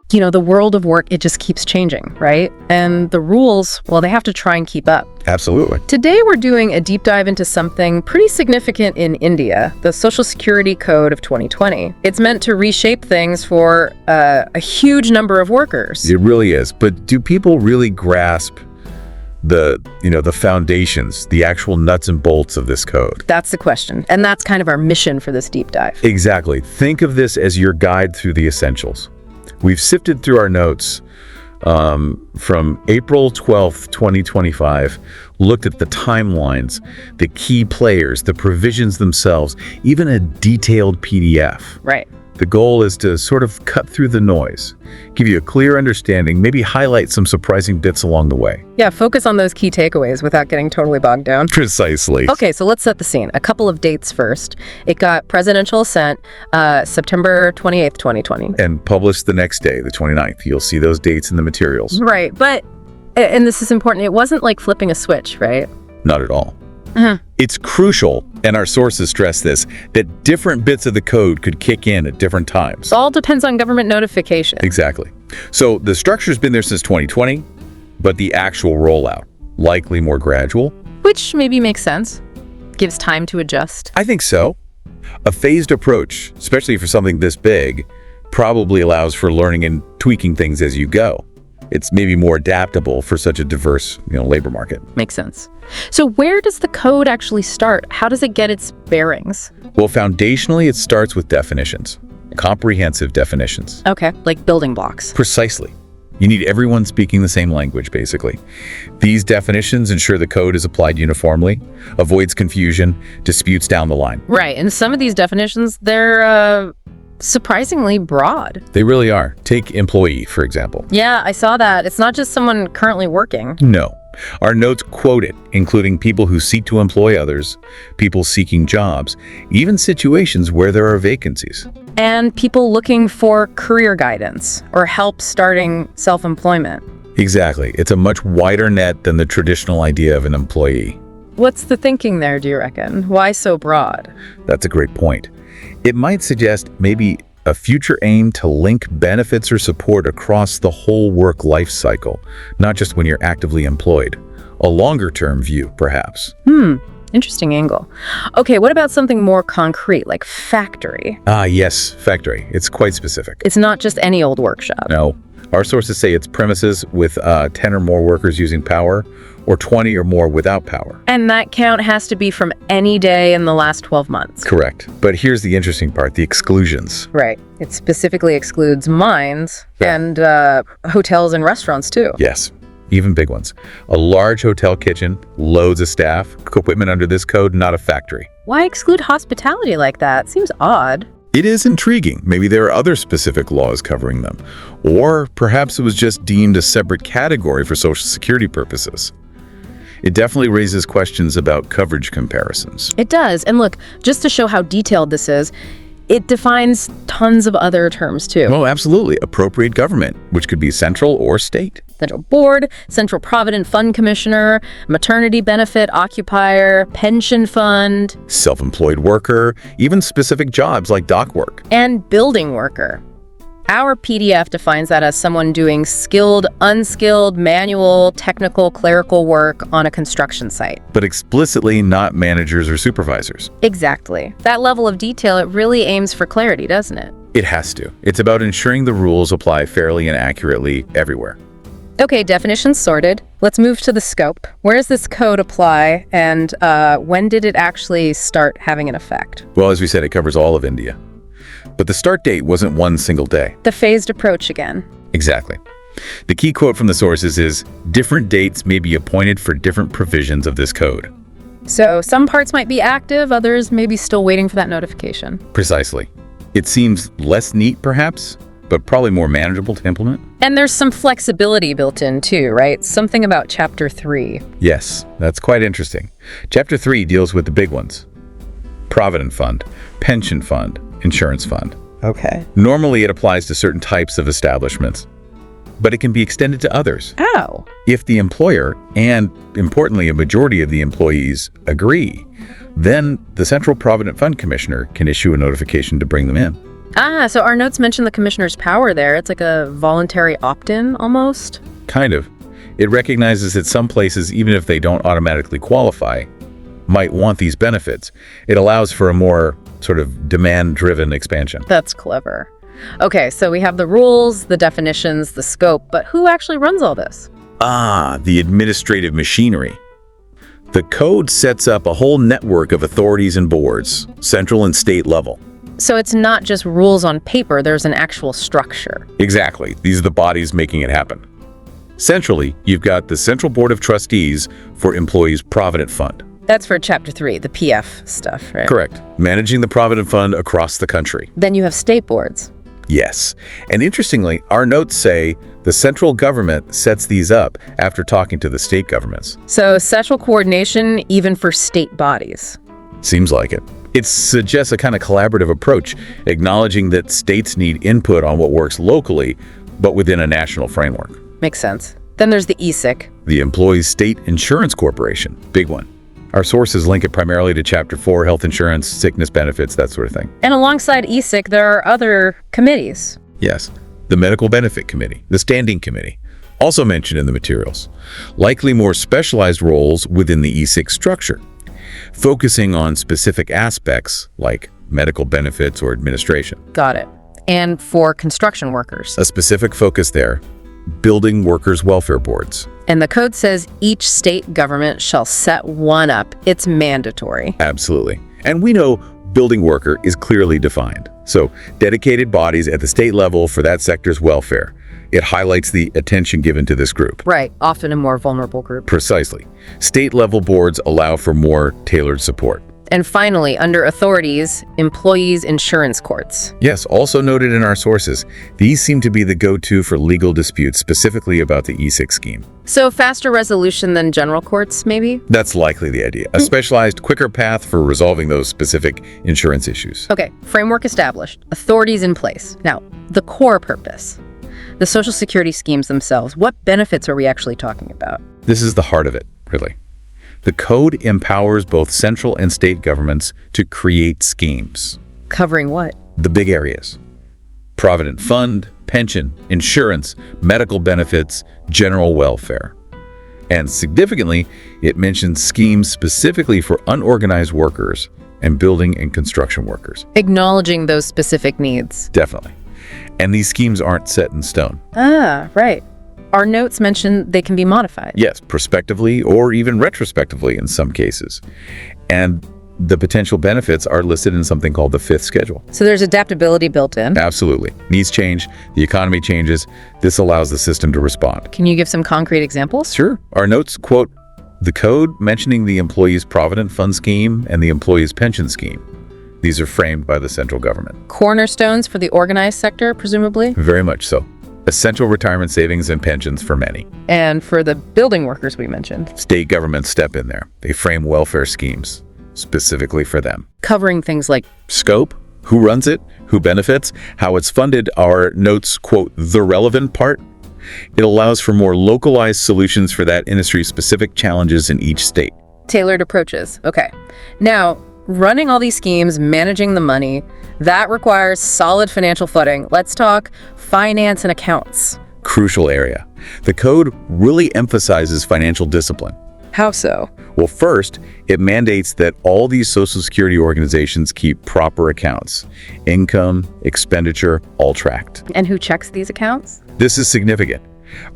The world of work, it just keeps changing, right? And the rules, well, they have to try and keep up. Absolutely. Today, we're doing a deep dive into something pretty significant in India, the Social Security Code of 2020. It's meant to reshape things for a huge number of workers. It really is. But do people really grasp the foundations, the actual nuts and bolts of this code? That's the question. And that's kind of our mission for this deep dive. Exactly. Think of this as your guide through the essentials. We've sifted through our notes from April 12th, 2025, looked at the timelines, the key players, the provisions themselves, even a detailed PDF. Right. The goal is to sort of cut through the noise, give you a clear understanding, maybe highlight some surprising bits along the way. Yeah, focus on those key takeaways without getting totally bogged down. Precisely. Okay, so let's set the scene. A couple of dates first. It got presidential assent September 28th, 2020. And published the next day, the 29th. You'll see those dates in the materials. Right, but, and this is important, it wasn't like flipping a switch, right? Not at all. It's crucial, and our sources stress this, that different bits of the code could kick in at different times. It all depends on government notification. Exactly. So the structure's been there since 2020, but the actual rollout, likely more gradual. Which maybe makes sense. Gives time to adjust. I think so. A phased approach, especially for something this big, probably allows for learning and tweaking things as you go. It's maybe more adaptable for such a diverse, labor market. Makes sense. So where does the code actually start? How does it get its bearings? Well, foundationally, it starts with definitions, comprehensive definitions. Okay, like building blocks. Precisely. You need everyone speaking the same language, basically. These definitions ensure the code is applied uniformly, avoids confusion, disputes down the line. Right, and some of these definitions, they're surprisingly broad. They really are. Take employee, for example. Yeah, I saw that. It's not just someone currently working. No. Our notes quote it, including people who seek to employ others, people seeking jobs, even situations where there are vacancies. And people looking for career guidance or help starting self-employment. Exactly. It's a much wider net than the traditional idea of an employee. What's the thinking there, do you reckon? Why so broad? That's a great point. It might suggest maybe a future aim to link benefits or support across the whole work life cycle, not just when you're actively employed. A longer-term view, perhaps. Interesting angle. Okay, what about something more concrete, like factory? Ah, yes, factory. It's quite specific. It's not just any old workshop. No. Our sources say it's premises with 10 or more workers using power, or 20 or more without power. And that count has to be from any day in the last 12 months. Correct. But here's the interesting part, the exclusions. Right. It specifically excludes mines and hotels and restaurants too. Yes, even big ones. A large hotel kitchen, loads of staff, equipment under this code, not a factory. Why exclude hospitality like that? Seems odd. It is intriguing. Maybe there are other specific laws covering them. Or perhaps it was just deemed a separate category for Social Security purposes. It definitely raises questions about coverage comparisons. It does. And look, just to show how detailed this is, it defines tons of other terms too. Oh, absolutely. Appropriate government, which could be central or state. Central Board, Central Provident Fund Commissioner, Maternity Benefit Occupier, Pension Fund. Self-employed worker, even specific jobs like dock work. And building worker. Our PDF defines that as someone doing skilled, unskilled, manual, technical, clerical work on a construction site. But explicitly not managers or supervisors. Exactly. That level of detail, it really aims for clarity, doesn't it? It has to. It's about ensuring the rules apply fairly and accurately everywhere. Okay, definitions sorted. Let's move to the scope. Where does this code apply, and when did it actually start having an effect? Well, as we said, it covers all of India. But the start date wasn't one single day. The phased approach again. Exactly. The key quote from the sources is, different dates may be appointed for different provisions of this code. So some parts might be active, others may be still waiting for that notification. Precisely. It seems less neat, perhaps, but probably more manageable to implement. And there's some flexibility built in too, right? Something about Chapter 3. Yes, that's quite interesting. Chapter 3 deals with the big ones. Provident Fund, Pension Fund, Insurance Fund. Okay. Normally it applies to certain types of establishments, but it can be extended to others. Oh. If the employer, and importantly a majority of the employees, agree, then the Central Provident Fund Commissioner can issue a notification to bring them in. So our notes mention the commissioner's power there. It's like a voluntary opt-in almost. Kind of. It recognizes that some places, even if they don't automatically qualify, might want these benefits. It allows for a more sort of demand-driven expansion. That's clever. Okay, so we have the rules, the definitions, the scope, but who actually runs all this? The administrative machinery. The code sets up a whole network of authorities and boards, central and state level. So it's not just rules on paper, there's an actual structure. Exactly. These are the bodies making it happen. Centrally, you've got the Central Board of Trustees for Employees Provident Fund. That's for Chapter 3, the PF stuff, right? Correct. Managing the Provident Fund across the country. Then you have state boards. Yes. And interestingly, our notes say the central government sets these up after talking to the state governments. So central coordination even for state bodies. Seems like it. It suggests a kind of collaborative approach, acknowledging that states need input on what works locally, but within a national framework. Makes sense. Then there's the ESIC. The Employees State Insurance Corporation. Big one. Our sources link it primarily to Chapter 4, health insurance, sickness benefits, that sort of thing. And alongside ESIC, there are other committees. Yes. The Medical Benefit Committee, the Standing Committee, also mentioned in the materials. Likely more specialized roles within the ESIC structure, focusing on specific aspects like medical benefits or administration. Got it. And for construction workers. A specific focus there, building workers' welfare boards. And the code says each state government shall set one up. It's mandatory. Absolutely. And we know building worker is clearly defined. So dedicated bodies at the state level for that sector's welfare. It highlights the attention given to this group. Right, often a more vulnerable group. Precisely. State-level boards allow for more tailored support. And finally, under authorities, employees' insurance courts. Yes, also noted in our sources, these seem to be the go-to for legal disputes, specifically about the ESIC scheme. So faster resolution than general courts, maybe? That's likely the idea. A specialized, quicker path for resolving those specific insurance issues. Okay, framework established, authorities in place. Now, the core purpose. The Social Security schemes themselves, what benefits are we actually talking about? This is the heart of it, really. The code empowers both central and state governments to create schemes. Covering what? The big areas: Provident Fund, pension, insurance, medical benefits, general welfare. And significantly, it mentions schemes specifically for unorganized workers and building and construction workers. Acknowledging those specific needs. Definitely. And these schemes aren't set in stone. Ah, right. Our notes mention they can be modified. Yes, prospectively or even retrospectively in some cases. And the potential benefits are listed in something called the fifth schedule. So there's adaptability built in. Absolutely. Needs change, the economy changes. This allows the system to respond. Can you give some concrete examples? Sure. Our notes quote the code mentioning the Employees Provident Fund scheme and the Employees Pension scheme. These are framed by the central government. Cornerstones for the organized sector, presumably? Very much so. Essential retirement savings and pensions for many. And for the building workers we mentioned. State governments step in there. They frame welfare schemes specifically for them. Covering things like Scope, who runs it, who benefits, how it's funded. Our notes quote the relevant part. It allows for more localized solutions for that industry's specific challenges in each state. tailored approaches. Okay. Now, running all these schemes, managing the money, that requires solid financial footing. Let's talk finance and accounts. Crucial area. The code really emphasizes financial discipline. How so? Well, first, it mandates that all these Social Security organizations keep proper accounts. Income, expenditure, all tracked. And who checks these accounts? This is significant.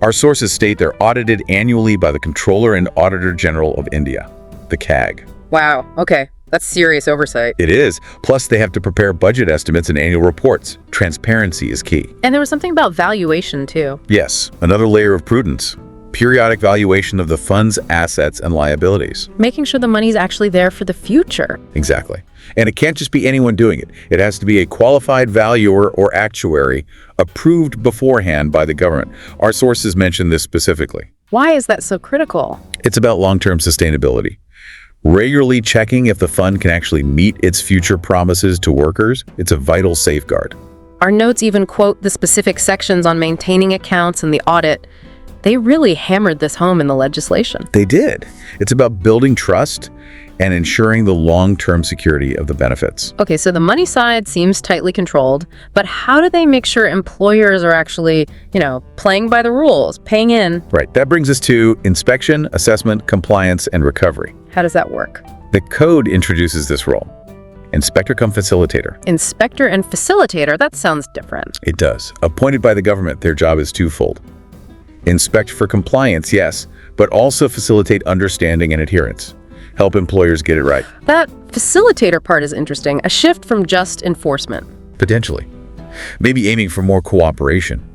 Our sources state they're audited annually by the Comptroller and Auditor General of India, the CAG. Wow, okay. That's serious oversight. It is. Plus, they have to prepare budget estimates and annual reports. Transparency is key. And there was something about valuation, too. Yes, another layer of prudence. Periodic valuation of the fund's assets and liabilities. Making sure the money's actually there for the future. Exactly. And it can't just be anyone doing it. It has to be a qualified valuer or actuary approved beforehand by the government. Our sources mention this specifically. Why is that so critical? It's about long-term sustainability. Regularly checking if the fund can actually meet its future promises to workers, it's a vital safeguard. Our notes even quote the specific sections on maintaining accounts and the audit. They really hammered this home in the legislation. They did. It's about building trust and ensuring the long-term security of the benefits. Okay, so the money side seems tightly controlled, but how do they make sure employers are actually, playing by the rules, paying in? Right, that brings us to inspection, assessment, compliance, and recovery. How does that work? The code introduces this role. Inspector cum facilitator. Inspector and facilitator, that sounds different. It does. Appointed by the government, their job is twofold. Inspect for compliance, yes, but also facilitate understanding and adherence. Help employers get it right. That facilitator part is interesting, a shift from just enforcement. Potentially. Maybe aiming for more cooperation.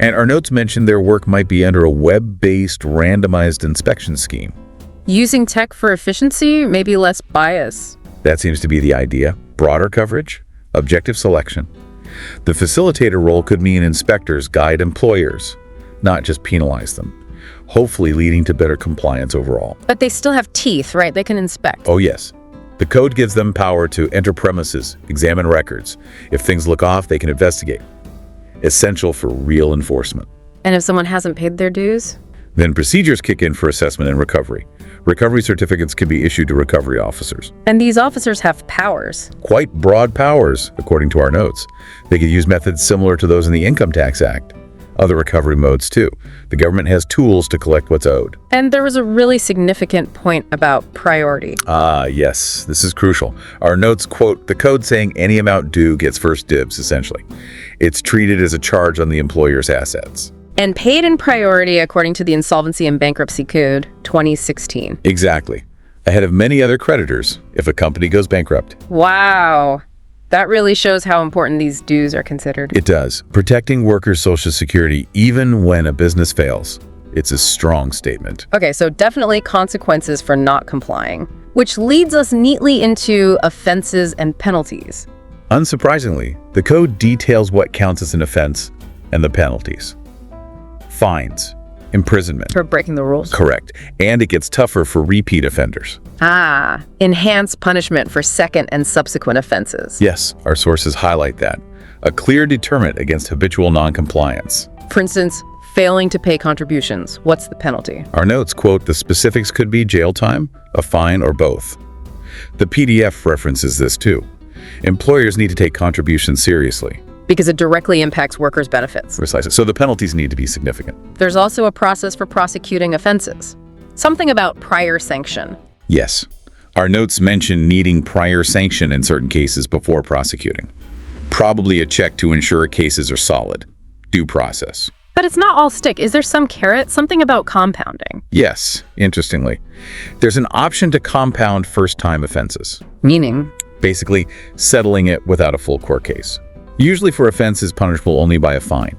And our notes mention their work might be under a web-based randomized inspection scheme. Using tech for efficiency, maybe less bias. That seems to be the idea. Broader coverage, objective selection. The facilitator role could mean inspectors guide employers, not just penalize them, hopefully leading to better compliance overall. But they still have teeth, right? They can inspect. Oh yes. The code gives them power to enter premises, examine records. If things look off, they can investigate. Essential for real enforcement. And if someone hasn't paid their dues? Then procedures kick in for assessment and recovery. Recovery certificates can be issued to recovery officers. And these officers have powers. Quite broad powers, according to our notes. They could use methods similar to those in the Income Tax Act. Other recovery modes, too. The government has tools to collect what's owed. And there was a really significant point about priority. Ah, yes. This is crucial. Our notes quote the code saying any amount due gets first dibs, essentially. It's treated as a charge on the employer's assets. And paid in priority according to the Insolvency and Bankruptcy Code 2016. Exactly. Ahead of many other creditors if a company goes bankrupt. Wow. That really shows how important these dues are considered. It does. Protecting workers' Social Security even when a business fails. It's a strong statement. Okay, so definitely consequences for not complying, which leads us neatly into offenses and penalties. Unsurprisingly, the code details what counts as an offense and the penalties. Fines, imprisonment. For breaking the rules. Correct. And it gets tougher for repeat offenders. Enhanced punishment for second and subsequent offenses. Yes, our sources highlight that. A clear deterrent against habitual noncompliance. For instance, failing to pay contributions. What's the penalty? Our notes quote the specifics could be jail time, a fine, or both. The PDF references this too. Employers need to take contributions seriously. Because it directly impacts workers' benefits. Precisely. So the penalties need to be significant. There's also a process for prosecuting offenses. Something about prior sanction. Yes. Our notes mention needing prior sanction in certain cases before prosecuting. Probably a check to ensure cases are solid. Due process. But it's not all stick. Is there some carrot? Something about compounding? Yes, interestingly. There's an option to compound first-time offenses. Meaning? Basically, settling it without a full court case. Usually for offenses punishable only by a fine,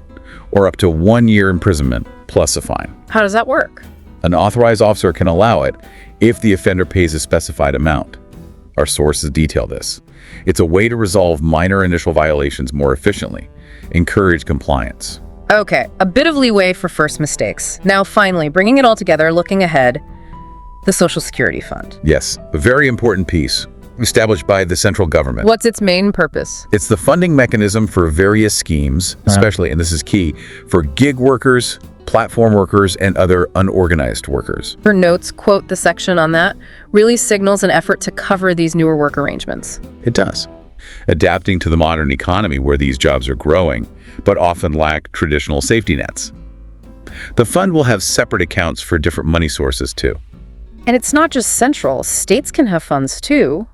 or up to 1 year imprisonment plus a fine. How does that work? An authorized officer can allow it if the offender pays a specified amount. Our sources detail this. It's a way to resolve minor initial violations more efficiently, encourage compliance. Okay, a bit of leeway for first mistakes. Now finally, bringing it all together, looking ahead, the Social Security Fund. Yes, a very important piece. Established by the central government. What's its main purpose? It's the funding mechanism for various schemes, especially, and this is key, for gig workers, platform workers, and other unorganized workers. Your notes quote the section on that, really signals an effort to cover these newer work arrangements. It does. Adapting to the modern economy where these jobs are growing, but often lack traditional safety nets. The fund will have separate accounts for different money sources too. And it's not just central, states can have funds too.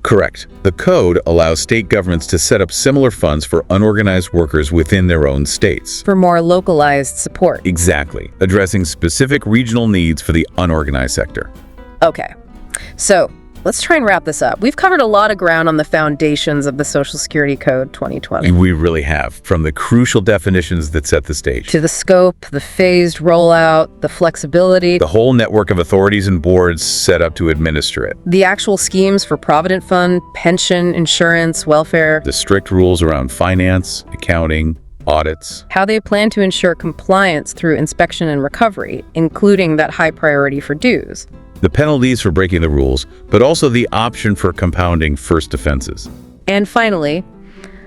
Correct. The code allows state governments to set up similar funds for unorganized workers within their own states. For more localized support. Exactly. Addressing specific regional needs for the unorganized sector. Okay. So, let's try and wrap this up. We've covered a lot of ground on the foundations of the Social Security Code 2020. We really have, from the crucial definitions that set the stage. To the scope, the phased rollout, the flexibility. The whole network of authorities and boards set up to administer it. The actual schemes for Provident Fund, pension, insurance, welfare. The strict rules around finance, accounting, audits. How they plan to ensure compliance through inspection and recovery, including that high priority for dues. The penalties for breaking the rules, but also the option for compounding first offenses. And finally,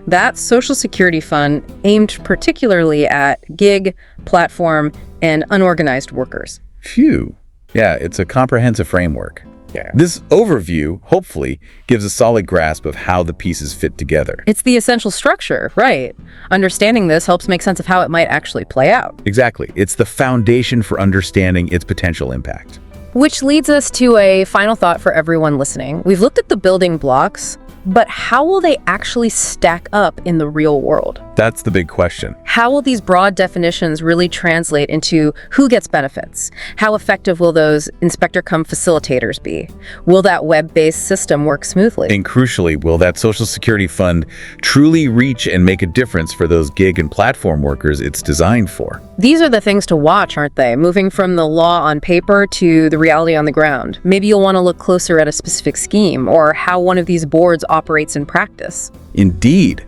that Social Security Fund aimed particularly at gig, platform, and unorganized workers. Phew. Yeah, it's a comprehensive framework. here. This overview, hopefully, gives a solid grasp of how the pieces fit together. It's the essential structure, right? Understanding this helps make sense of how it might actually play out. Exactly. It's the foundation for understanding its potential impact. Which leads us to a final thought for everyone listening. We've looked at the building blocks, but how will they actually stack up in the real world? That's the big question. How will these broad definitions really translate into who gets benefits? How effective will those inspector cum facilitators be? Will that web-based system work smoothly? And crucially, will that Social Security fund truly reach and make a difference for those gig and platform workers it's designed for? These are the things to watch, aren't they? Moving from the law on paper to the reality on the ground. Maybe you'll want to look closer at a specific scheme or how one of these boards operates in practice. Indeed.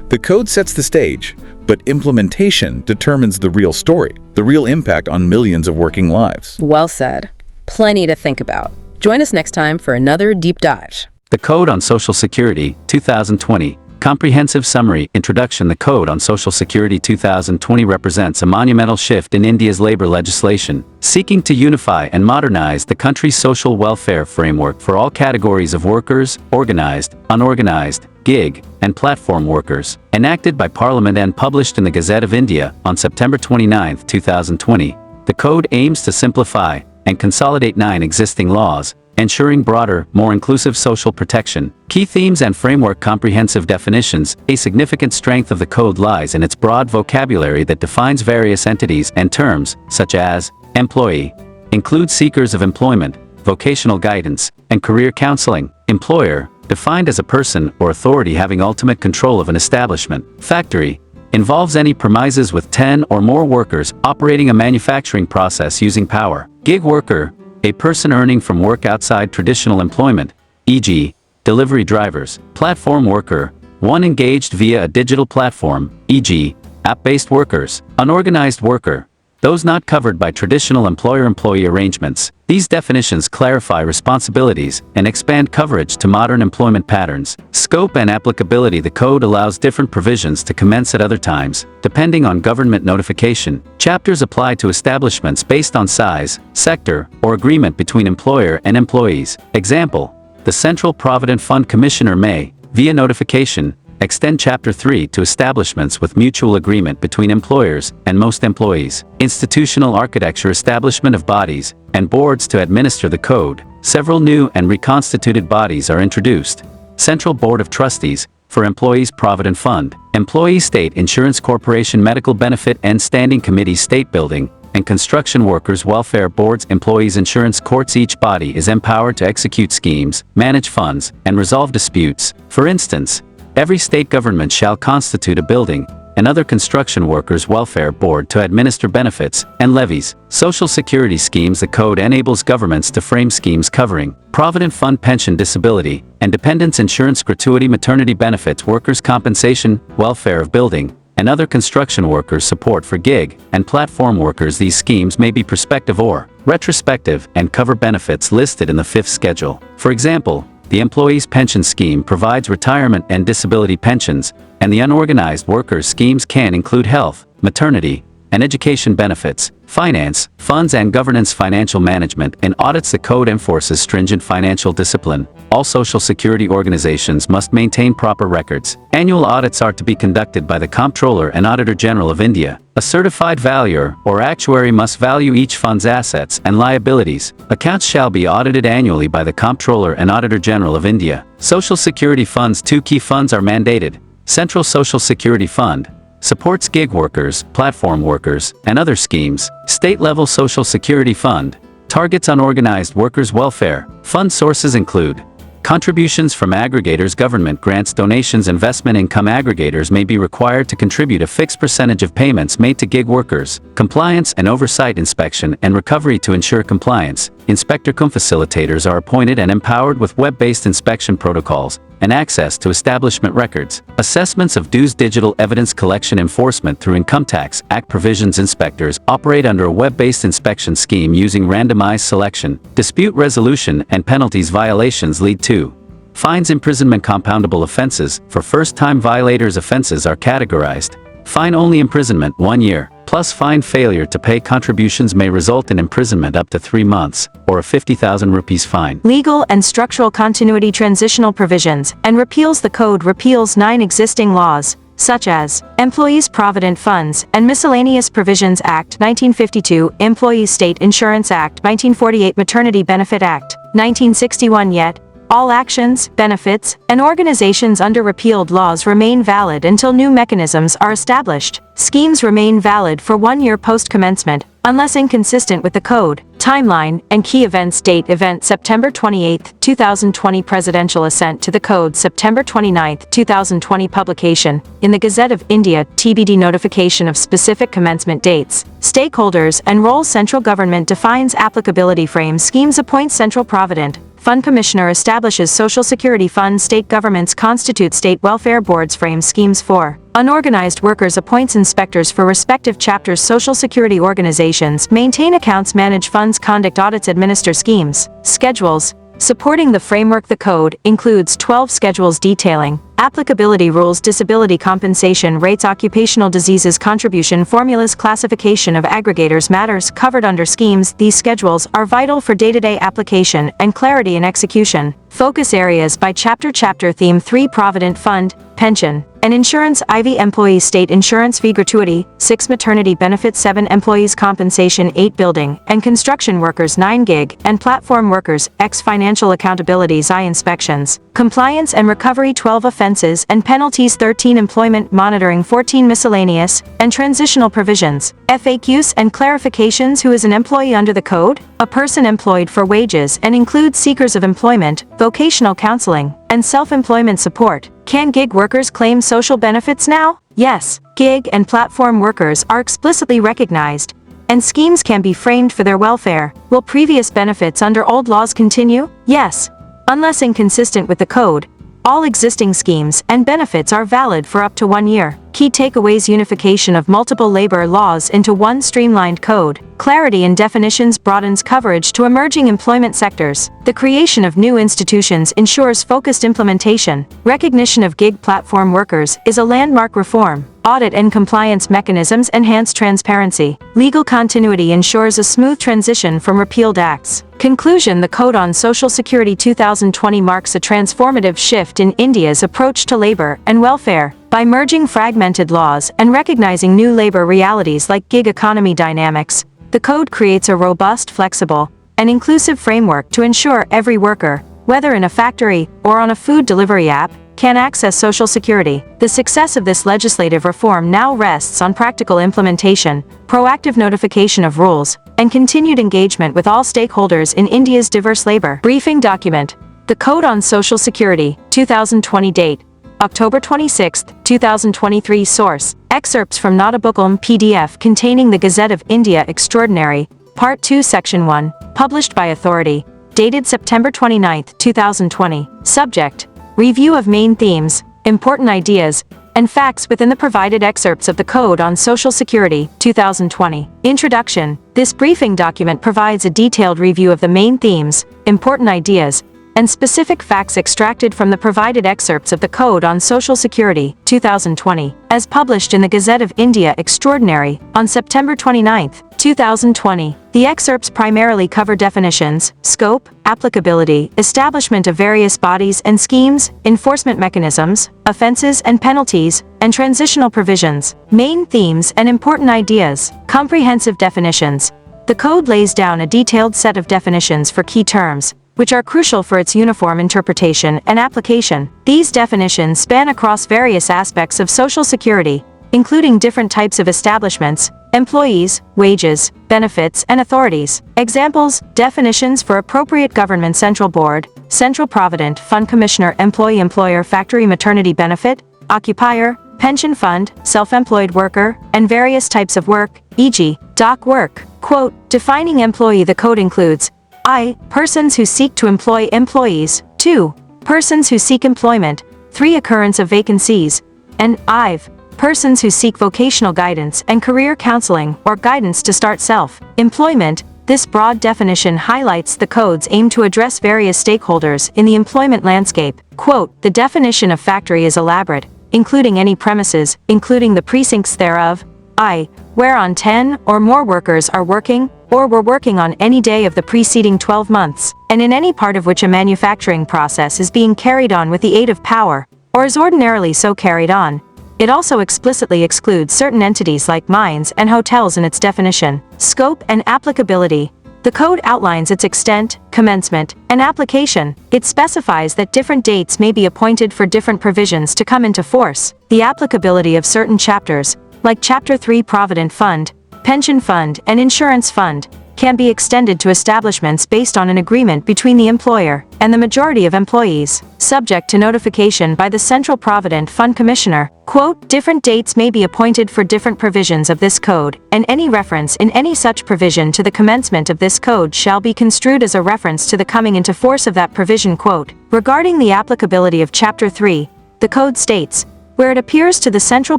The code sets the stage, but implementation determines the real story, the real impact on millions of working lives. Well said. Plenty to think about. Join us next time for another deep dive. The Code on Social Security, 2020. Comprehensive Summary. Introduction. The Code on Social Security 2020 represents a monumental shift in India's labor legislation, seeking to unify and modernize the country's social welfare framework for all categories of workers, organized, unorganized, gig, and platform workers. Enacted by Parliament and published in the Gazette of India on September 29, 2020, the Code aims to simplify and consolidate 9 existing laws, ensuring broader, more inclusive social protection. Key themes and framework. Comprehensive definitions. A significant strength of the Code lies in its broad vocabulary that defines various entities and terms, such as employee, includes seekers of employment, vocational guidance, and career counseling. Employer, defined as a person or authority having ultimate control of an establishment. Factory, involves any premises with 10 or more workers operating a manufacturing process using power. Gig worker, a person earning from work outside traditional employment, e.g., delivery drivers. Platform worker, one engaged via a digital platform, e.g., app-based workers. Unorganized worker, those not covered by traditional employer-employee arrangements. These definitions clarify responsibilities and expand coverage to modern employment patterns. Scope and applicability. The Code allows different provisions to commence at other times, depending on government notification. Chapters apply to establishments based on size, sector, or agreement between employer and employees. Example, the Central Provident Fund Commissioner may, via notification, extend Chapter 3 to establishments with mutual agreement between employers and most employees. Institutional architecture. Establishment of bodies and boards to administer the Code. Several new and reconstituted bodies are introduced. Central Board of Trustees, for Employees Provident Fund, Employee State Insurance Corporation Medical Benefit and Standing Committee. State Building and Construction Workers Welfare Boards. Employees Insurance Courts. Each body is empowered to execute schemes, manage funds, and resolve disputes. For instance, every state government shall constitute a building and other construction workers' welfare board to administer benefits and levies. Social security schemes. The Code enables governments to frame schemes covering Provident Fund pension, disability, and dependents insurance, gratuity, maternity benefits, workers' compensation, welfare of building, and other construction workers' support for gig and platform workers. These schemes may be prospective or retrospective and cover benefits listed in the 5th schedule. For example, the Employees Pension Scheme provides retirement and disability pensions, and the Unorganized Workers Schemes can include health, maternity, and education benefits. Finance, funds and governance. Financial management and audits. The Code enforces stringent financial discipline. All Social Security organizations must maintain proper records. Annual audits are to be conducted by the Comptroller and Auditor General of India. A certified valuer or actuary must value each fund's assets and liabilities. Accounts shall be audited annually by the Comptroller and Auditor General of India. Social Security funds. 2 key funds are mandated. Central Social Security Fund supports gig workers, platform workers, and other schemes. State-level Social Security Fund targets unorganized workers' welfare. Fund sources include contributions from aggregators, government grants, donations. Investment income. Aggregators may be required to contribute a fixed percentage of payments made to gig workers. Compliance and oversight. Inspection and recovery. To ensure compliance, inspector cum facilitators are appointed and empowered with web-based inspection protocols and access to establishment records. Assessments of dues. Digital evidence collection. Enforcement through Income Tax Act provisions. Inspectors operate under a web-based inspection scheme using randomized selection. Dispute resolution and penalties. Violations lead to fines, imprisonment. Compoundable offenses. For first-time violators, offenses are categorized. Fine only imprisonment 1 year, plus fine failure to pay contributions may result in imprisonment up to 3 months, or a 50,000 rupees fine. Legal and structural continuity transitional provisions, and repeals. The code repeals 9 existing laws, such as Employees Provident Funds and Miscellaneous Provisions Act 1952, Employees State Insurance Act 1948, Maternity Benefit Act 1961. Yet, all actions, benefits, and organizations under repealed laws remain valid until new mechanisms are established. Schemes remain valid for 1 year post-commencement, unless inconsistent with the code. Timeline and key events. Date: event September 28, 2020. Presidential assent to the code September 29, 2020. Publication in the Gazette of India. TBD. Notification of specific commencement dates. Stakeholders and roles. Central government defines applicability. Frames schemes. Appoints Central Provident Fund Commissioner. Establishes Social Security Fund. State governments constitute state welfare boards. Frames schemes for unorganized workers. Appoints inspectors for respective chapters. Social Security organizations maintain accounts, manage funds, conduct audits, administer schemes. Schedules supporting the framework. The code includes 12 schedules detailing applicability rules, disability compensation rates, occupational diseases, contribution formulas, classification of aggregators, matters covered under schemes. These schedules are vital for day-to-day application and clarity in execution. Focus areas by chapter. Chapter Theme 3: Provident Fund, Pension, and Insurance. IV Employees State Insurance Fee Gratuity. 6 Maternity Benefits. 7 Employees Compensation. 8 Building and Construction Workers. 9 Gig and Platform Workers. X Financial Accountabilities. I Inspections, Compliance and Recovery. 12 Offenses and Penalties. 13 Employment Monitoring. 14 Miscellaneous and Transitional Provisions. FAQs and clarifications. Who is an employee under the code? A person employed for wages and includes seekers of employment, vocational counseling, and self-employment support. Can gig workers claim social benefits now? Yes, gig and platform workers are explicitly recognized, and schemes can be framed for their welfare. Will previous benefits under old laws continue? Yes, unless inconsistent with the code. All existing schemes and benefits are valid for up to 1 year. Key takeaways: unification of multiple labor laws into one streamlined code. Clarity in definitions broadens coverage to emerging employment sectors. The creation of new institutions ensures focused implementation. Recognition of gig platform workers is a landmark reform. Audit and compliance mechanisms enhance transparency. Legal continuity ensures a smooth transition from repealed acts. Conclusion: the Code on Social Security 2020 marks a transformative shift in India's approach to labor and welfare. By merging fragmented laws and recognizing new labor realities like gig economy dynamics, the code creates a robust, flexible, and inclusive framework to ensure every worker, whether in a factory or on a food delivery app, can access Social Security. The success of this legislative reform now rests on practical implementation, proactive notification of rules, and continued engagement with all stakeholders in India's diverse labor. Briefing document. The Code on Social Security, 2020. Date: October 26, 2023. Source: excerpts from Notabookam PDF containing the Gazette of India Extraordinary, Part 2, Section 1, published by Authority, dated September 29, 2020. Subject: review of main themes, important ideas, and facts within the provided excerpts of the Code on Social Security, 2020. Introduction. This briefing document provides a detailed review of the main themes, important ideas, and specific facts extracted from the provided excerpts of the Code on Social Security, 2020, as published in the Gazette of India Extraordinary, on September 29, 2020. The excerpts primarily cover definitions, scope, applicability, establishment of various bodies and schemes, enforcement mechanisms, offenses and penalties, and transitional provisions, main themes and important ideas, comprehensive definitions. The Code lays down a detailed set of definitions for key terms, which are crucial for its uniform interpretation and application. These definitions span across various aspects of Social Security, including different types of establishments, employees, wages, benefits, and authorities. Examples: definitions for appropriate government: Central Board, Central Provident Fund Commissioner, Employee, Employer, Factory, Maternity Benefit, Occupier, Pension Fund, Self-employed worker, and various types of work, e.g., dock work. Quote: defining employee. The Code includes I. Persons who seek to employ employees. 2. Persons who seek employment. 3. Occurrence of vacancies. And IV. Persons who seek vocational guidance and career counseling or guidance to start self-employment. This broad definition highlights the Code's aim to address various stakeholders in the employment landscape. Quote: the definition of factory is elaborate, including any premises, including the precincts thereof, I, whereon 10 or more workers are working, or were working on any day of the preceding 12 months, and in any part of which a manufacturing process is being carried on with the aid of power, or is ordinarily so carried on. It also explicitly excludes certain entities like mines and hotels in its definition, scope, and applicability. The code outlines its extent, commencement, and application. It specifies that different dates may be appointed for different provisions to come into force. The applicability of certain chapters, like Chapter 3 Provident Fund, Pension Fund, and Insurance Fund, can be extended to establishments based on an agreement between the employer and the majority of employees, subject to notification by the Central Provident Fund Commissioner. Quote, different dates may be appointed for different provisions of this code, and any reference in any such provision to the commencement of this code shall be construed as a reference to the coming into force of that provision. Quote, regarding the applicability of Chapter 3, the code states, where it appears to the Central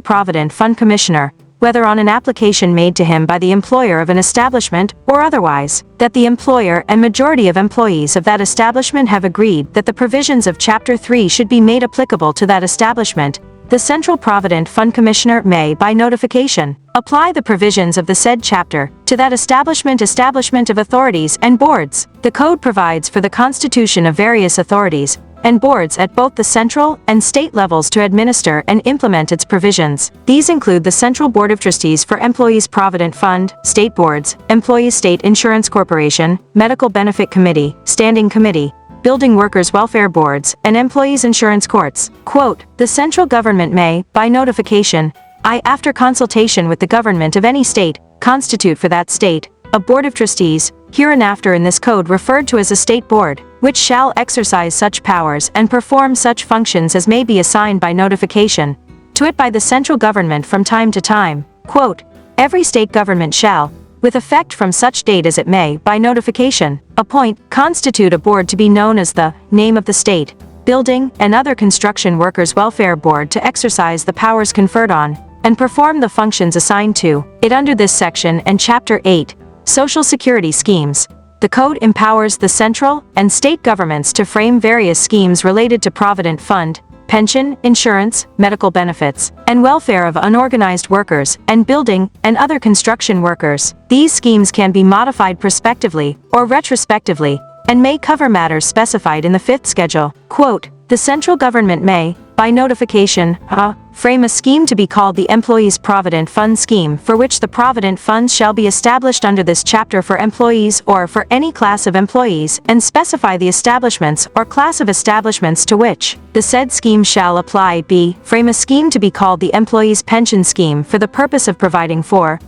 Provident Fund Commissioner, whether on an application made to him by the employer of an establishment or otherwise, that the employer and majority of employees of that establishment have agreed that the provisions of Chapter 3 should be made applicable to that establishment, the Central Provident Fund Commissioner may, by notification, apply the provisions of the said chapter to that establishment of authorities and boards. The code provides for the constitution of various authorities and boards at both the central and state levels to administer and implement its provisions. These include the Central Board of Trustees for Employees Provident Fund, state boards, Employees State Insurance Corporation, Medical Benefit Committee, Standing Committee, Building Workers Welfare Boards, and Employees Insurance Courts. Quote, the central government may, by notification, after consultation with the government of any state, constitute for that state a Board of Trustees, hereinafter in this code referred to as a state board, which shall exercise such powers and perform such functions as may be assigned by notification to it by the central government from time to time. Quote, every state government shall, with effect from such date as it may, by notification, constitute a board to be known as the name of the State, Building, and Other Construction Workers Welfare Board to exercise the powers conferred on, and perform the functions assigned to it under this section and Chapter 8, Social Security Schemes. The code empowers the central and state governments to frame various schemes related to Provident Fund, pension, insurance, medical benefits, and welfare of unorganized workers, and building and other construction workers. These schemes can be modified prospectively or retrospectively, and may cover matters specified in the fifth schedule. Quote, the central government may, by notification, frame a scheme to be called the Employees Provident Fund Scheme, for which the Provident Funds shall be established under this chapter for employees or for any class of employees, and specify the establishments or class of establishments to which the said scheme shall apply. B. Frame a scheme to be called the Employees Pension Scheme for the purpose of providing for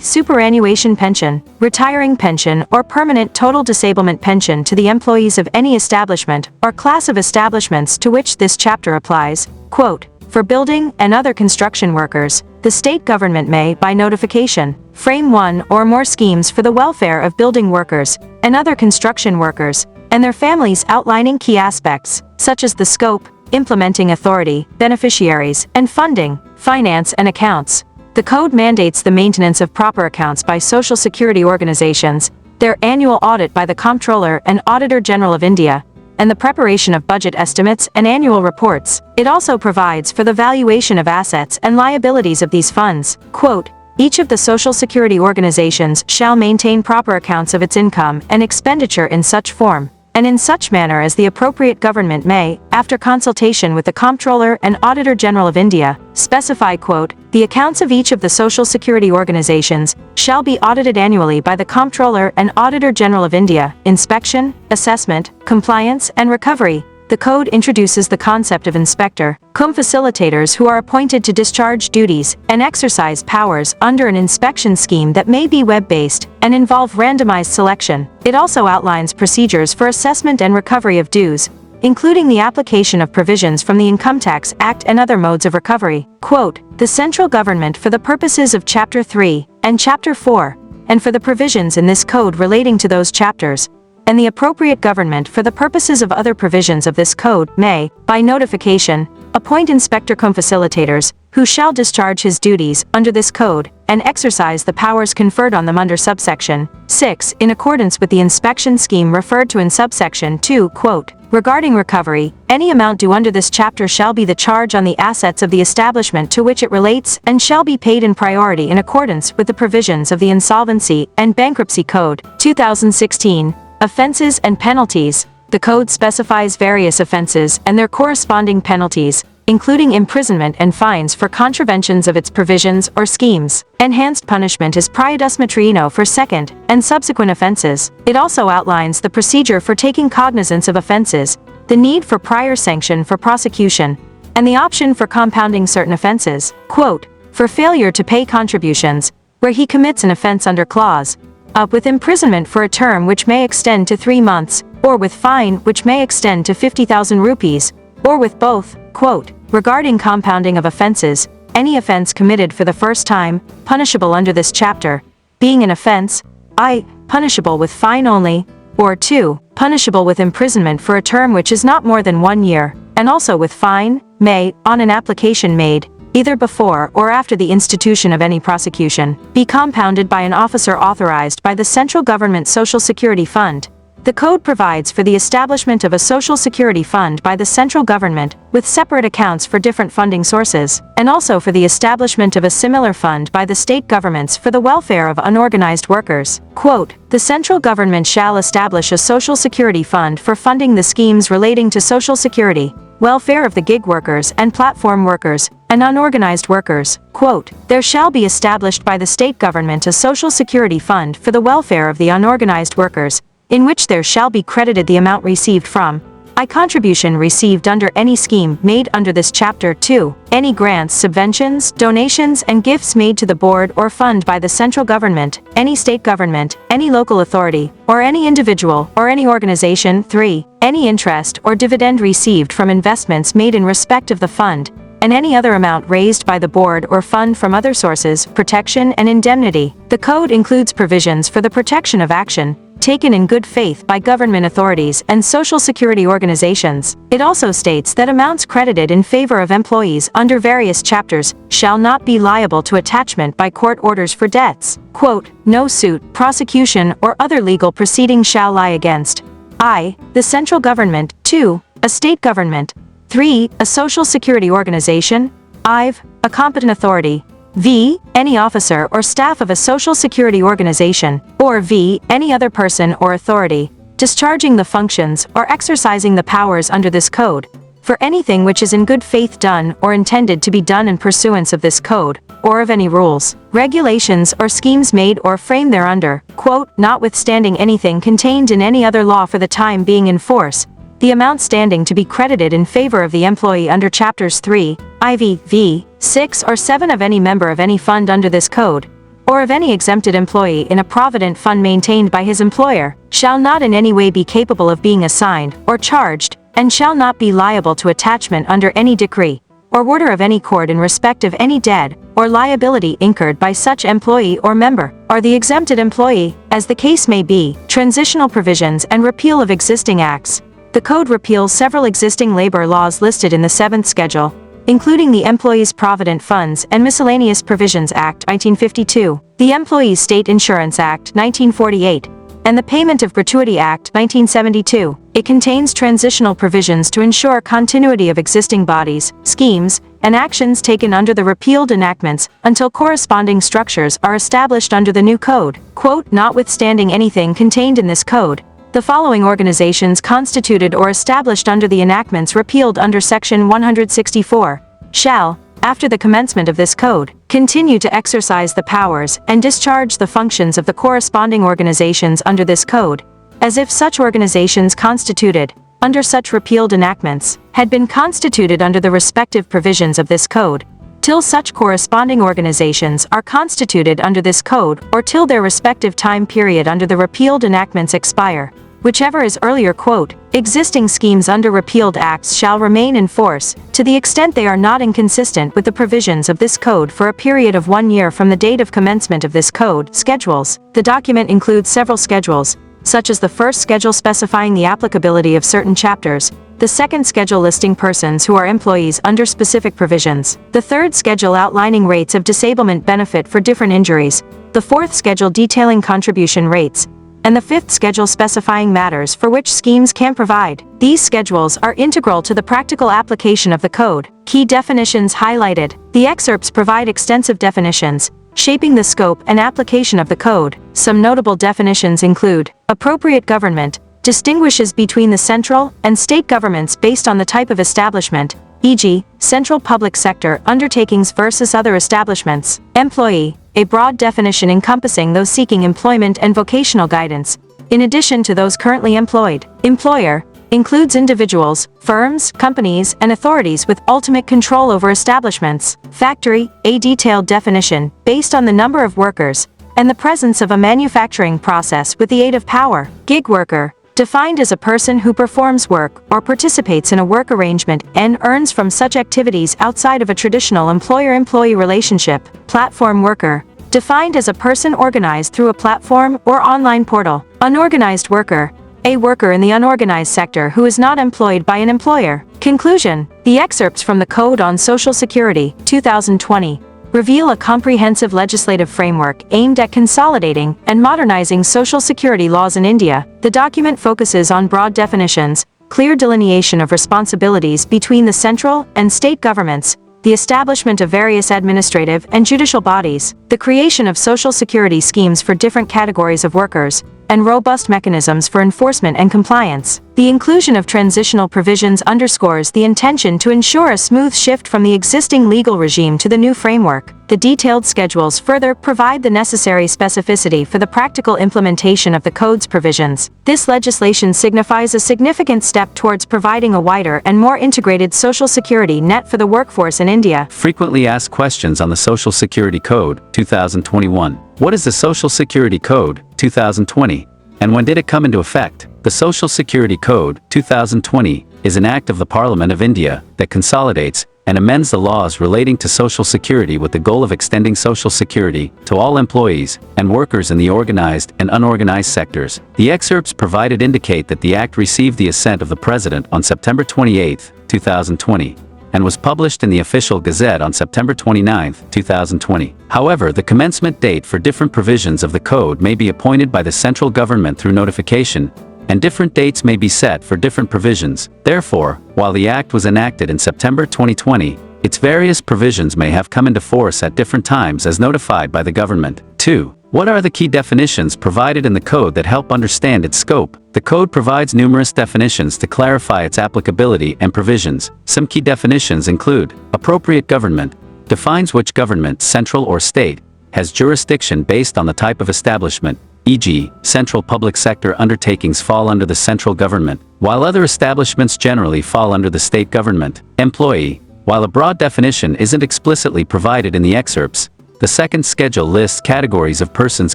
superannuation pension, retiring pension, or permanent total disablement pension to the employees of any establishment or class of establishments to which this chapter applies. Quote, for building and other construction workers, the state government may, by notification, frame one or more schemes for the welfare of building workers and other construction workers and their families, outlining key aspects, such as the scope, implementing authority, beneficiaries, and funding, finance, and accounts. The code mandates the maintenance of proper accounts by Social Security organizations, their annual audit by the Comptroller and Auditor General of India, and the preparation of budget estimates and annual reports. It also provides for the valuation of assets and liabilities of these funds. Quote, each of the Social Security organizations shall maintain proper accounts of its income and expenditure in such form, and in such manner as the appropriate government may, after consultation with the Comptroller and Auditor General of India, specify. Quote, the accounts of each of the Social Security organizations shall be audited annually by the Comptroller and Auditor General of India. Inspection, assessment, compliance, and recovery. The code introduces the concept of inspector cum facilitators who are appointed to discharge duties and exercise powers under an inspection scheme that may be web-based and involve randomized selection. It also outlines procedures for assessment and recovery of dues, including the application of provisions from the Income Tax Act and other modes of recovery. Quote, the central government for the purposes of Chapter 3 and Chapter 4, and for the provisions in this code relating to those chapters, and the appropriate government for the purposes of other provisions of this code may, by notification, appoint inspector cum facilitators, who shall discharge his duties under this code, and exercise the powers conferred on them under subsection 6, in accordance with the inspection scheme referred to in subsection 2, quote, regarding recovery, any amount due under this chapter shall be the charge on the assets of the establishment to which it relates and shall be paid in priority in accordance with the provisions of the Insolvency and Bankruptcy Code, 2016. Offenses and penalties. The code specifies various offenses and their corresponding penalties, including imprisonment and fines for contraventions of its provisions or schemes. Enhanced punishment is priedus matrino for second and subsequent offenses. It also outlines the procedure for taking cognizance of offenses, the need for prior sanction for prosecution, and the option for compounding certain offenses. Quote, for failure to pay contributions, where he commits an offense under clause up with imprisonment for a term which may extend to 3 months, or with fine which may extend to 50,000 rupees, or with both. Quote, regarding compounding of offenses, any offense committed for the first time, punishable under this chapter, being an offense, I, punishable with fine only, or 2, punishable with imprisonment for a term which is not more than 1 year, and also with fine, may, on an application made, either before or after the institution of any prosecution, be compounded by an officer authorized by the Central Government Social Security Fund. The code provides for the establishment of a Social Security Fund by the central government, with separate accounts for different funding sources, and also for the establishment of a similar fund by the state governments for the welfare of unorganized workers. Quote, the central government shall establish a Social Security Fund for funding the schemes relating to Social Security, welfare of the gig workers and platform workers, and unorganized workers. Quote, there shall be established by the state government a Social Security Fund for the welfare of the unorganized workers, in which there shall be credited the amount received from I contribution received under any scheme made under this chapter. 2. Any grants, subventions, donations and gifts made to the board or fund by the central government, any state government, any local authority, or any individual or any organization. 3. Any interest or dividend received from investments made in respect of the fund, and any other amount raised by the board or fund from other sources, protection and indemnity. The code includes provisions for the protection of action taken in good faith by government authorities and social security organizations. It also states that amounts credited in favor of employees under various chapters shall not be liable to attachment by court orders for debts. Quote, no suit, prosecution, or other legal proceeding shall lie against I, the central government, 2, a state government, 3, a social security organization, IV, a competent authority, V, any officer or staff of a social security organization, or V, any other person or authority, discharging the functions or exercising the powers under this code, for anything which is in good faith done or intended to be done in pursuance of this code, or of any rules, regulations or schemes made or framed thereunder. Quote, notwithstanding anything contained in any other law for the time being in force, the amount standing to be credited in favor of the employee under chapters 3, IV, V, 6 or 7 of any member of any fund under this code, or of any exempted employee in a provident fund maintained by his employer, shall not in any way be capable of being assigned or charged, and shall not be liable to attachment under any decree or order of any court in respect of any debt or liability incurred by such employee or member, or the exempted employee, as the case may be. Transitional provisions and repeal of existing acts. The code repeals several existing labor laws listed in the 7th schedule, including the Employees' Provident Funds and Miscellaneous Provisions Act 1952, the Employees' State Insurance Act 1948, and the Payment of Gratuity Act 1972. It contains transitional provisions to ensure continuity of existing bodies, schemes, and actions taken under the repealed enactments until corresponding structures are established under the new code. Quote, notwithstanding anything contained in this code, the following organizations constituted or established under the enactments repealed under Section 164 shall, after the commencement of this code, continue to exercise the powers and discharge the functions of the corresponding organizations under this code, as if such organizations constituted, under such repealed enactments, had been constituted under the respective provisions of this code, till such corresponding organizations are constituted under this code or till their respective time period under the repealed enactments expire. Whichever is earlier. Quote, existing schemes under repealed acts shall remain in force, to the extent they are not inconsistent with the provisions of this code for a period of 1 year from the date of commencement of this code. Schedules. The document includes several schedules, such as the first schedule specifying the applicability of certain chapters, The second schedule listing persons who are employees under specific provisions. The third schedule outlining rates of disablement benefit for different injuries. The fourth schedule detailing contribution rates. And the fifth schedule specifying matters for which schemes can provide. These schedules are integral to the practical application of the code. Key definitions highlighted. The excerpts provide extensive definitions, shaping the scope and application of the code. Some notable definitions include: appropriate government distinguishes between the central and state governments based on the type of establishment, e.g., central public sector undertakings versus other establishments. Employee, a broad definition encompassing those seeking employment and vocational guidance, in addition to those currently employed. Employer includes individuals, firms, companies, and authorities with ultimate control over establishments. Factory, a detailed definition based on the number of workers and the presence of a manufacturing process with the aid of power. Gig worker, defined as a person who performs work or participates in a work arrangement and earns from such activities outside of a traditional employer-employee relationship. Platform worker, defined as a person organized through a platform or online portal. Unorganized worker, a worker in the unorganized sector who is not employed by an employer. Conclusion: the excerpts from the Code on Social Security, 2020, reveal a comprehensive legislative framework aimed at consolidating and modernizing social security laws in India. The document focuses on broad definitions, clear delineation of responsibilities between the central and state governments, the establishment of various administrative and judicial bodies, the creation of social security schemes for different categories of workers, and robust mechanisms for enforcement and compliance. The inclusion of transitional provisions underscores the intention to ensure a smooth shift from the existing legal regime to the new framework. The detailed schedules further provide the necessary specificity for the practical implementation of the Code's provisions. This legislation signifies a significant step towards providing a wider and more integrated social security net for the workforce in India. Frequently asked questions on the Social Security Code, 2021. What is the Social Security Code, 2020? And when did it come into effect? The Social Security Code, 2020, is an act of the Parliament of India that consolidates and amends the laws relating to Social Security with the goal of extending Social Security to all employees and workers in the organized and unorganized sectors. The excerpts provided indicate that the act received the assent of the President on September 28, 2020. And was published in the Official Gazette on September 29, 2020. However, the commencement date for different provisions of the Code may be appointed by the central government through notification, and different dates may be set for different provisions. Therefore, while the Act was enacted in September 2020, its various provisions may have come into force at different times as notified by the government. 2. What are the key definitions provided in the Code that help understand its scope? The Code provides numerous definitions to clarify its applicability and provisions. Some key definitions include: appropriate government defines which government, central or state, has jurisdiction based on the type of establishment, e.g., central public sector undertakings fall under the central government, while other establishments generally fall under the state government. Employee, while a broad definition isn't explicitly provided in the excerpts, the second schedule lists categories of persons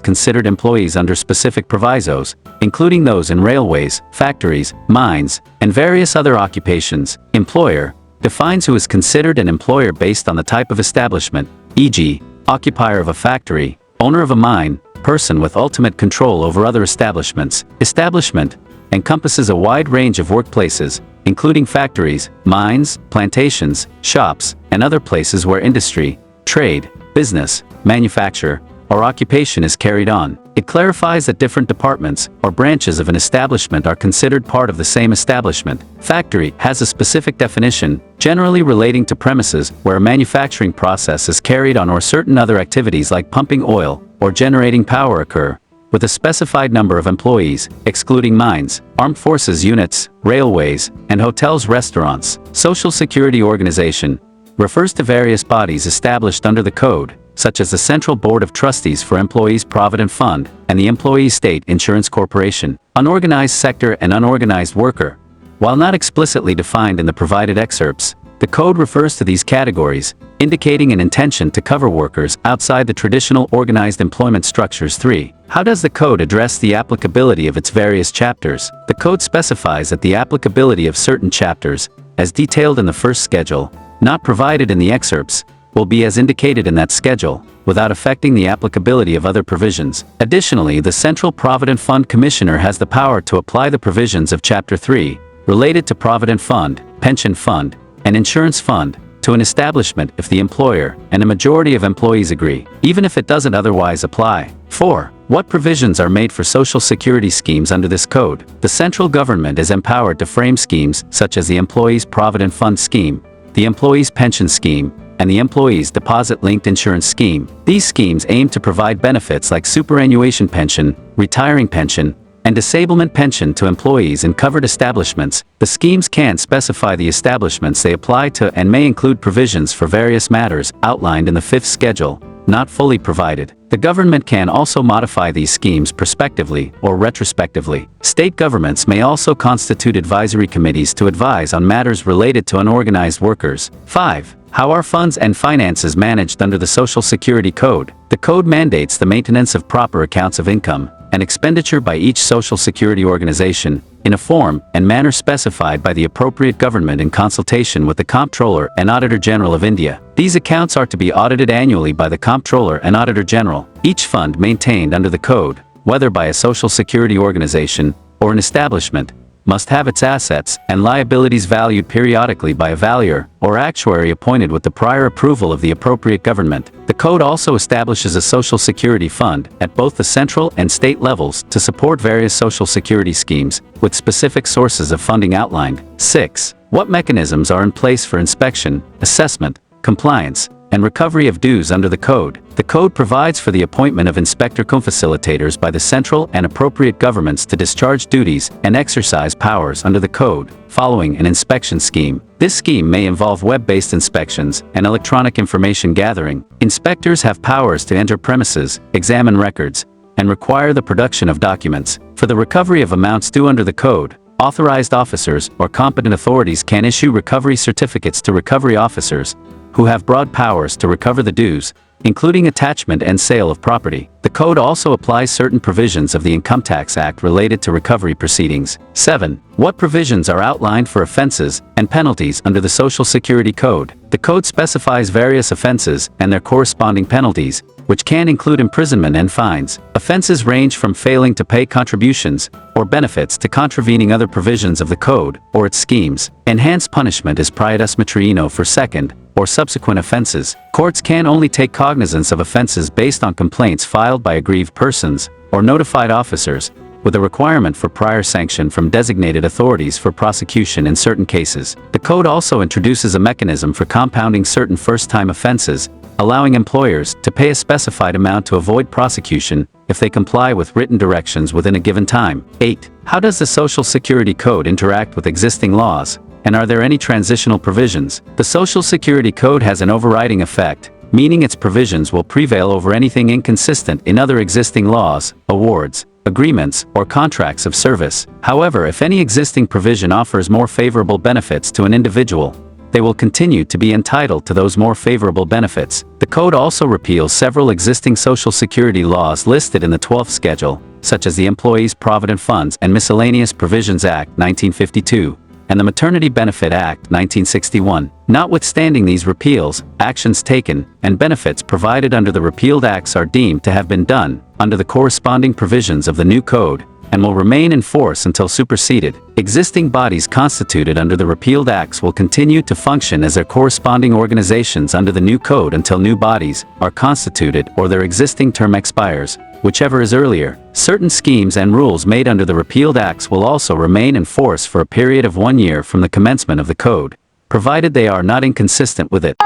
considered employees under specific provisos, including those in railways, factories, mines, and various other occupations. Employer defines who is considered an employer based on the type of establishment, e.g., occupier of a factory, owner of a mine, person with ultimate control over other establishments. Establishment encompasses a wide range of workplaces, including factories, mines, plantations, shops, and other places where industry, trade, business, manufacture, or occupation is carried on. It clarifies that different departments or branches of an establishment are considered part of the same establishment. Factory has a specific definition, generally relating to premises where a manufacturing process is carried on or certain other activities like pumping oil or generating power occur, with a specified number of employees, excluding mines, armed forces units, railways, and hotels, restaurants. Social Security Organization refers to various bodies established under the Code, such as the Central Board of Trustees for Employees Provident Fund and the Employee State Insurance Corporation. Unorganized sector and unorganized worker. While not explicitly defined in the provided excerpts, the Code refers to these categories, indicating an intention to cover workers outside the traditional organized employment structures. 3. How does the Code address the applicability of its various chapters? The Code specifies that the applicability of certain chapters, as detailed in the first schedule, not provided in the excerpts, will be as indicated in that schedule, without affecting the applicability of other provisions. Additionally, the Central Provident Fund Commissioner has the power to apply the provisions of Chapter 3, related to provident fund, pension fund, and insurance fund, to an establishment if the employer and a majority of employees agree, even if it doesn't otherwise apply. 4. What provisions are made for Social Security schemes under this code? The central government is empowered to frame schemes such as the Employees Provident Fund Scheme, the Employees Pension Scheme, and the Employees Deposit-Linked Insurance Scheme. These schemes aim to provide benefits like superannuation pension, retiring pension, and disablement pension to employees in covered establishments. The schemes can specify the establishments they apply to and may include provisions for various matters outlined in the 5th schedule, not fully provided. The government can also modify these schemes prospectively or retrospectively. State governments may also constitute advisory committees to advise on matters related to unorganized workers. 5. How are funds and finances managed under the Social Security Code? The code mandates the maintenance of proper accounts of income and expenditure by each Social Security organization, in a form and manner specified by the appropriate government in consultation with the Comptroller and Auditor General of India. These accounts are to be audited annually by the Comptroller and Auditor General. Each fund maintained under the code, whether by a Social Security organization or an establishment, must have its assets and liabilities valued periodically by a valuer or actuary appointed with the prior approval of the appropriate government. The code also establishes a Social Security fund at both the central and state levels to support various Social Security schemes, with specific sources of funding outlined. 6. What mechanisms are in place for inspection, assessment, compliance, and recovery of dues under the code? The code provides for the appointment of inspector co-facilitators by the central and appropriate governments to discharge duties and exercise powers under the code, following an inspection scheme. This scheme may involve web-based inspections and electronic information gathering. Inspectors have powers to enter premises, examine records, and require the production of documents. For the recovery of amounts due under the code, authorized officers or competent authorities can issue recovery certificates to recovery officers who have broad powers to recover the dues, including attachment and sale of property. The code also applies certain provisions of the Income Tax Act related to recovery proceedings. 7. What provisions are outlined for offenses and penalties under the Social Security Code? The code specifies various offenses and their corresponding penalties, which can include imprisonment and fines. Offenses range from failing to pay contributions or benefits to contravening other provisions of the code or its schemes. Enhanced punishment is Priedus Matrino for second or subsequent offenses. Courts can only take cognizance of offenses based on complaints filed by aggrieved persons or notified officers, with a requirement for prior sanction from designated authorities for prosecution in certain cases. The code also introduces a mechanism for compounding certain first-time offenses, allowing employers to pay a specified amount to avoid prosecution if they comply with written directions within a given time. 8. How does the Social Security Code interact with existing laws, and are there any transitional provisions? The Social Security Code has an overriding effect, meaning its provisions will prevail over anything inconsistent in other existing laws, awards, agreements, or contracts of service. However, if any existing provision offers more favorable benefits to an individual, they will continue to be entitled to those more favorable benefits. The code also repeals several existing Social Security laws listed in the 12th schedule, such as the Employees Provident Funds and Miscellaneous Provisions Act 1952, and the Maternity Benefit Act 1961. Notwithstanding these repeals, actions taken and benefits provided under the repealed acts are deemed to have been done under the corresponding provisions of the new code and will remain in force until superseded. Existing bodies constituted under the repealed acts will continue to function as their corresponding organizations under the new code until new bodies are constituted or their existing term expires, whichever is earlier. Certain schemes and rules made under the repealed acts will also remain in force for a period of 1 year from the commencement of the code, provided they are not inconsistent with it.